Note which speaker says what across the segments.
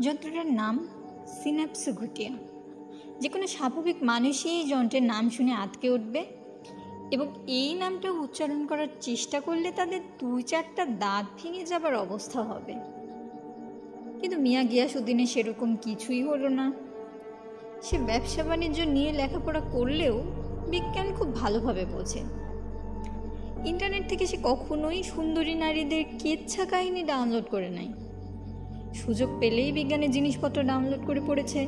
Speaker 1: যন্ত্রটার নাম সিন্যাপস ঘুটিয়া। যে কোনো স্বাভাবিক মানুষই এই যন্ত্রের নাম শুনে আঁতকে উঠবে এবং এই নামটা উচ্চারণ করার চেষ্টা করলে তাদের 2-4টা দাঁত ভেঙে যাবার অবস্থা হবে। কিন্তু মিয়া গিয়াসউদ্দিনের সেরকম কিছুই হলো না। সে ব্যবসা বাণিজ্য নিয়ে লেখাপড়া করলেও বিজ্ঞান খুব ভালোভাবে বোঝে। ইন্টারনেট থেকে সে কখনোই সুন্দরী নারীদের কেচ্ছা কাহিনী ডাউনলোড করে নাই। সুযোগ পেলেই বিজ্ঞানের জিনিসপত্র ডাউনলোড করে পড়েছে।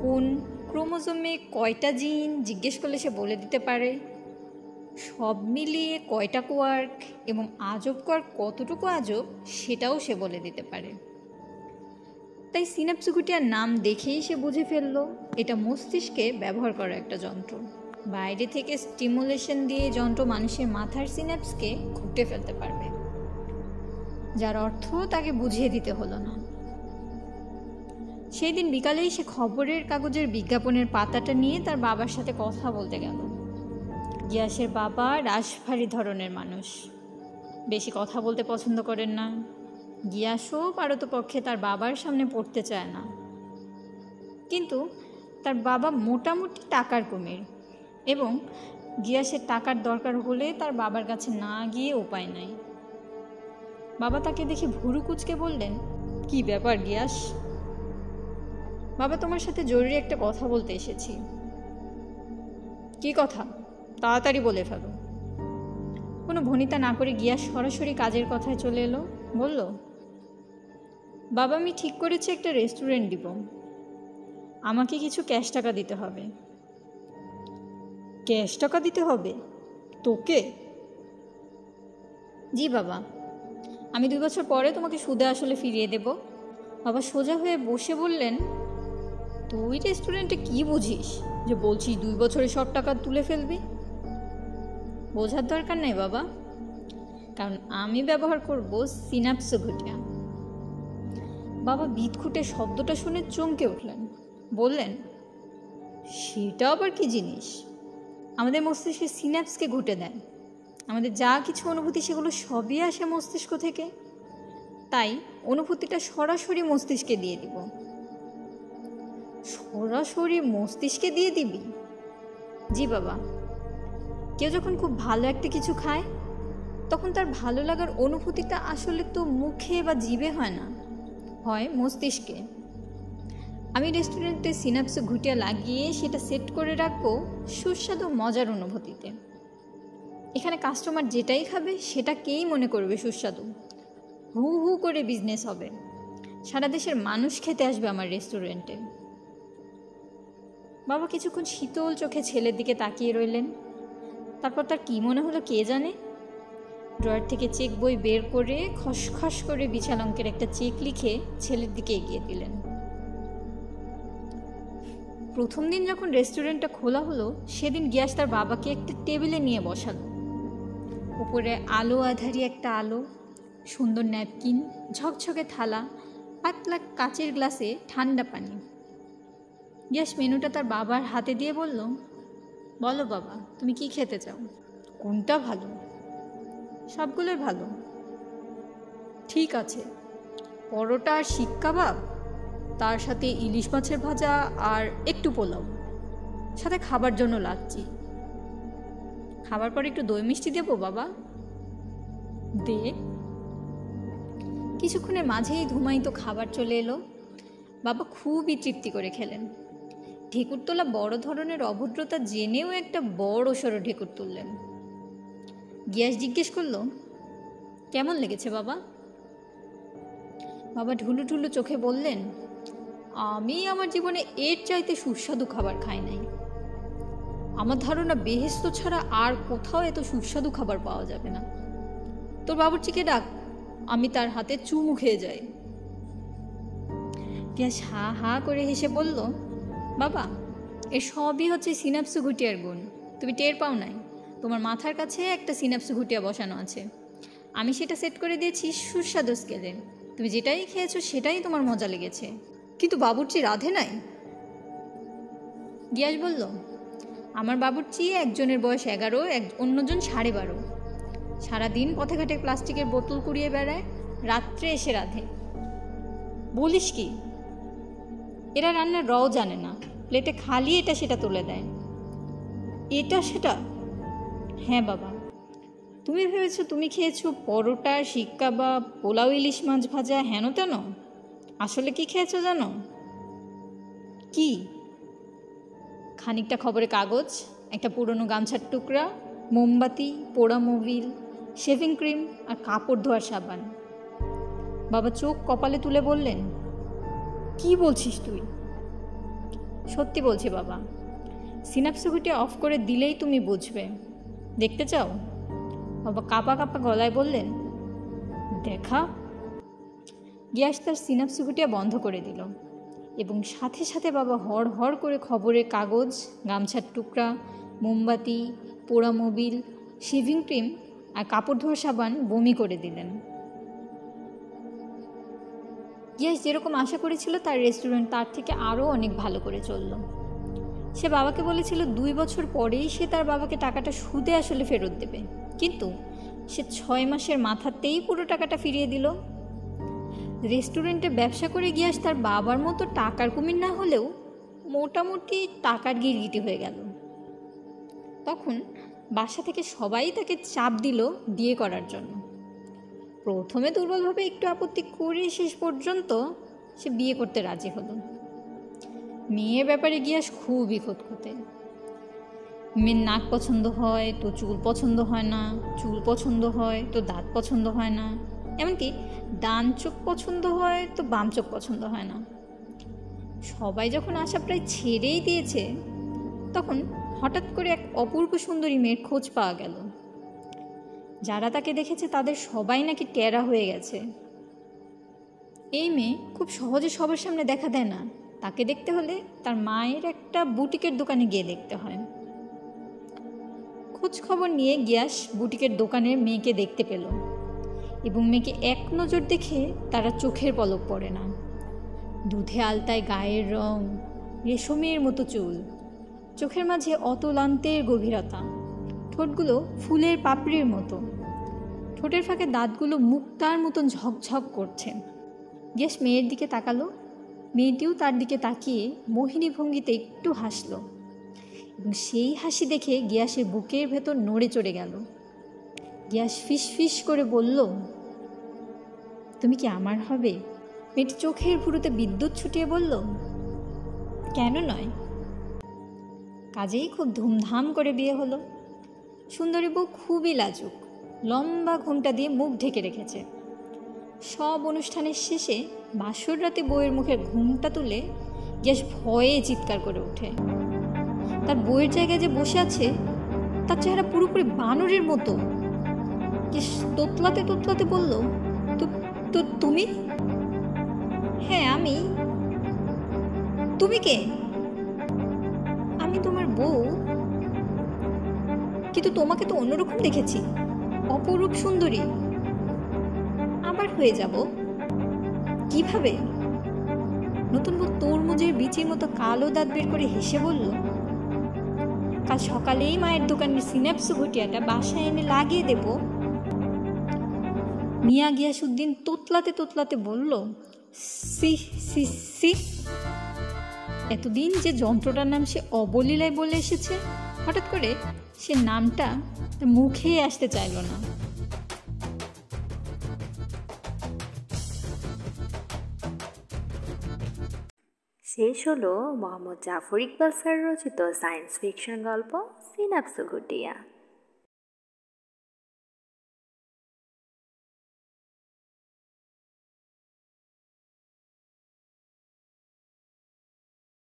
Speaker 1: কোন ক্রোমোজোমে কয়টা জিন জিজ্ঞেস করলে সে বলে দিতে পারে। সব মিলিয়ে কয়টা কোয়ার্ক এবং আজব কোয়ার্ক কতটুকু আজব সেটাও সে বলে দিতে পারে। তাই সিন্যাপস ঘুটিয়ার নাম দেখেই সে বুঝে ফেলল এটা মস্তিষ্কে ব্যবহার করা একটা যন্ত্র। বাইরে থেকে স্টিমুলেশন দিয়ে যন্ত্র মানুষের মাথার সিন্যাপসকে ঘুটে ফেলতে পারবে, যার অর্থ তাকে বুঝিয়ে দিতে হলো না। সেই দিন বিকালেই সে খবরের কাগজের বিজ্ঞাপনের পাতাটা নিয়ে তার বাবার সাথে কথা বলতে গেল। গিয়াসের বাবা রাশভারী ধরনের মানুষ, বেশি কথা বলতে পছন্দ করেন না। গিয়াসও পারতপক্ষে তার বাবার সামনে পড়তে চায় না। কিন্তু তার বাবা মোটামুটি টাকার কুমির এবং গিয়াসের টাকার দরকার হলে তার বাবার কাছে না গিয়ে উপায় নাই। বাবা তাকে দেখে ভুরু কুঁচকে বললেন, কি ব্যাপার গিয়াস? বাবা, তোমার সাথে জরুরি একটা কথা বলতে এসেছি। কি কথা? তাড়াতাড়ি বলে ফেলো। কোনো ভনিতা না করে গিয়াস সরাসরি কাজের কথায় চলে এলো। বলল, বাবা, আমি ঠিক করেছি একটা রেস্টুরেন্ট দিব। আমাকে কিছু ক্যাশ টাকা দিতে হবে। ক্যাশ টাকা দিতে হবে তোকে? জি বাবা, আমি 2 বছর পরে তোমাকে সুদে আসলে ফিরিয়ে দেব। বাবা সোজা হয়ে বসে বললেন, তুই রেস্টুরেন্টে কি বুঝিস যে বলছিস 2 বছরে সব টাকা তুলে ফেলবি? বোঝার দরকার নেই বাবা, কারণ আমি ব্যবহার করব সিন্যাপস ঘুটিয়া। বাবা বিদঘুটে শব্দটা শুনে চমকে উঠলেন। বললেন, সেটা আবার কি জিনিস? আমাদের মস্তিষ্কে সিন্যাপসকে ঘুটে দেয়। আমাদের যা কিছু অনুভূতি সেগুলো সবই আসে মস্তিষ্ক থেকে। তাই অনুভূতিটা সরাসরি মস্তিষ্কে দিয়ে দিব। সরাসরি মস্তিষ্কে দিয়ে দিবি? জি বাবা। কেউ যখন খুব ভালো একটা কিছু খায় তখন তার ভালো লাগার অনুভূতিটা আসলে তো মুখে বা জিভে হয় না, হয় মস্তিষ্কে। আমি রেস্টুরেন্টে সিন্যাপস ঘুটিয়া লাগিয়ে সেটা সেট করে রাখবো সুস্বাদু মজার অনুভূতিতে। এখানে কাস্টমার যেটাই খাবে সেটাকেই মনে করবে সুস্বাদু। হু হু করে বিজনেস হবে। সারা দেশের মানুষ খেতে আসবে আমার রেস্টুরেন্টে। বাবা কিছুক্ষণ শীতল চোখে ছেলের দিকে তাকিয়ে রইলেন। তারপর তার কী মনে হলো কে জানে, ড্রয়ার থেকে চেক বই বের করে খসখস করে বিশাল অঙ্কের একটা চেক লিখে ছেলের দিকে এগিয়ে দিলেন। প্রথম দিন যখন রেস্টুরেন্টটা খোলা হলো সেদিন গিয়াস তার বাবাকে একটা টেবিলে নিয়ে বসালো। উপরে আলো আধারি একটা আলো, সুন্দর ন্যাপকিন, ঝকঝকে থালা, পাতলা কাচের গ্লাসে ঠান্ডা পানি। গিয়াস মেনুটা তার বাবার হাতে দিয়ে বলল, বলো বাবা, তুমি কি খেতে চাও? কোনটা ভালো? সবগুলোই ভালো। ঠিক আছে, পরোটা আর শিক কাবাব, তার সাথে ইলিশ মাছের ভাজা আর একটু পোলাও, সাথে খাবার জন্য লাচ্ছি। খাবার পর একটু দই মিষ্টি দেবো বাবা? দে। কিছুক্ষণের মাঝেই ধুমায়িত খাবার চলে এলো। বাবা খুবই তৃপ্তি করে খেলেন। ঢেকুর তোলা বড় ধরনের অভদ্রতা জেনেও একটা বড় সড়ো ঢেকুর তুললেন। গিয়াস জিজ্ঞেস করলো, কেমন লেগেছে বাবা? বাবা ঢুলু ঢুলু চোখে বললেন, আমি আমার জীবনে এর চাইতে সুস্বাদু খাবার খাই নাই। আমার ধারণা বেহেশত ছাড়া আর কোথাও এত সুস্বাদু খাবার পাওয়া যাবে না। তোর বাবুর্চিকে ডাক, আমি তার হাতে চুমু খেয়ে যাই। গিয়াস হা হা করে হেসে বলল, বাবা, এর সবই হচ্ছে সিন্যাপস ঘুটিয়ার গুণ। তুমি টের পাও নাই? তোমার মাথার কাছে একটা সিন্যাপস ঘুটিয়া বসানো আছে। আমি সেটা সেট করে দিয়েছি সুস্বাদু স্কেলে। তুমি যেটাই খেয়েছো সেটাই তোমার মজা লেগেছে, কিন্তু বাবুর্চি রাধে নাই। গিয়াস বলল, আমার বাবুর্চি একজনের বয়স 11, অন্যজন 12.5। সারাদিন পথে ঘাটে প্লাস্টিকের বোতল কুড়িয়ে বেড়ায়, রাত্রে এসে রাধে। বলিস কি? এরা রান্নার রও জানে না, প্লেটে খালি এটা সেটা তুলে দেয়। এটা সেটা? হ্যাঁ বাবা, তুমি ভেবেছো তুমি খেয়েছো পরোটা, শিক কাবাব, পোলাও, ইলিশ মাছ ভাজা, হেন তেন। আসলে কি খেয়েছো জানো? কি? খানিকটা খবরের কাগজ, একটা পুরনো গামছার টুকরা, মোমবাতি, পোড়া মোবিল, শেভিং ক্রিম আর কাপড় ধোয়ার সাবান। বাবা চোখ কপালে তুলে বললেন, কি বলছিস তুই? সত্যি বলছি বাবা, সিনাপসিগুটি অফ করে দিলেই তুমি বুঝবে। দেখতে চাও? বাবা কাঁপা কাঁপা গলায় বললেন, দেখা। গিয়াস তার সিনাপসিগুটিয়া বন্ধ করে দিল এবং সাথে সাথে বাবা হড় হড় করে খবরের কাগজ, গামছার টুকরা, মোমবাতি, পোড়া মোবিল, শেভিং ক্রিম আর কাপড় ধোয়ার সাবান বমি করে দিলেন। গিয়াস যেরকম আশা করেছিল তার রেস্টুরেন্ট তার থেকে আরও অনেক ভালো করে চলল। সে বাবাকে বলেছিল 2 বছর পরেই সে তার বাবাকে টাকাটা সুদে আসলে ফেরত দেবে, কিন্তু সে 6 মাসের মাথাতেই পুরো টাকাটা ফিরিয়ে দিল। রেস্টুরেন্টে ব্যবসা করে গিয়াস তার বাবার মতো টাকার কুমির না হলেও মোটামুটি টাকার গিরগিটি হয়ে গেল। তখন বাসা থেকে সবাই তাকে চাপ দিল বিয়ে করার জন্য। প্রথমে দুর্বলভাবে একটু আপত্তি করে শেষ পর্যন্ত সে বিয়ে করতে রাজি হলো। মেয়ের ব্যাপারে গিয়াস খুবই খোঁতখোঁতে। মেয়ের নাক পছন্দ হয় তো চুল পছন্দ হয় না, চুল পছন্দ হয় তো দাঁত পছন্দ হয় না, এমনকি ডান চোখ পছন্দ হয় তো বাম চোখ পছন্দ হয় না। সবাই যখন আশা প্রায় ছেড়েই দিয়েছে, তখন হঠাৎ করে এক অপূর্ব সুন্দরী মেয়ের খোঁজ পাওয়া গেল। যারা তাকে দেখেছে তাদের সবাই নাকি টেরা হয়ে গেছে। এই মেয়ে খুব সহজে সবার সামনে দেখা দেয় না, তাকে দেখতে হলে তার মায়ের একটা বুটিকের দোকানে গিয়ে দেখতে হয়। খোঁজ খবর নিয়ে গিয়াস বুটিকের দোকানে মেয়েকে দেখতে পেল এবং মেয়েকে এক নজর দেখে তারা চোখের পলক পড়ে না। দুধে আলতায় গায়ের রং, রেশমের মতো চুল, চোখের মাঝে অতলান্তের গভীরতা, ঠোঁটগুলো ফুলের পাপড়ির মতো, ঠোঁটের ফাঁকে দাঁতগুলো মুক্তার মতন ঝকঝক করছে। গিয়াস মেয়ের দিকে তাকালো, মেয়েটিও তার দিকে তাকিয়ে মোহিনী ভঙ্গিতে একটু হাসল এবং সেই হাসি দেখে গিয়াসের বুকের ভেতর নড়ে চড়ে গেল। গিয়াস ফিস ফিস করে বলল, তুমি কি আমার হবে? মেয়েটি চোখের ভুরুতে বিদ্যুৎ ছুটিয়ে বলল, কেন নয়? কাজেই খুব ধুমধাম করে বিয়ে হলো। সুন্দরী বউ খুবই লাজুক, লম্বা ঘোমটা দিয়ে মুখ ঢেকে রেখেছে। সব অনুষ্ঠানের শেষে বাসর রাতে বউয়ের মুখের ঘুমটা তুলে গিয়াস ভয়ে চিৎকার করে ওঠে। তার বউয়ের জায়গায় যে বসে আছে তার চেহারা পুরোপুরি বানরের মতো। গিয়াস তোতলাতে তোতলাতে বলল, তো তুমি? হ্যাঁ আমি। তুমি কে? আমি তোমার বউ, কিন্তু তোমাকে তো অন্যরকম দেখেছি, অপরূপ সুন্দরী। আবার হয়ে যাব কিভাবে? নতুন বউ তরমুজের বিচির মতো কালো দাঁত বের করে হেসে বলল, কাল সকালেই মায়ের দোকানের সিনাপসিগুটিয়াটা বাসায় এনে লাগিয়ে দেব। মিয়া গিয়াসউদ্দিন তোতলাতে তোতলাতে বলল, সি সি সি। এতদিন যে যন্ত্রটার নাম সে অবলীলায় বলে এসেছে, হঠাৎ করে সে নামটা তার মুখেই আসতে চাইল না।
Speaker 2: শেষ হলো মোহাম্মদ জাফর ইকবাল স্যার রচিত সায়েন্স ফিকশন গল্প সিনাপসিগুটিয়া।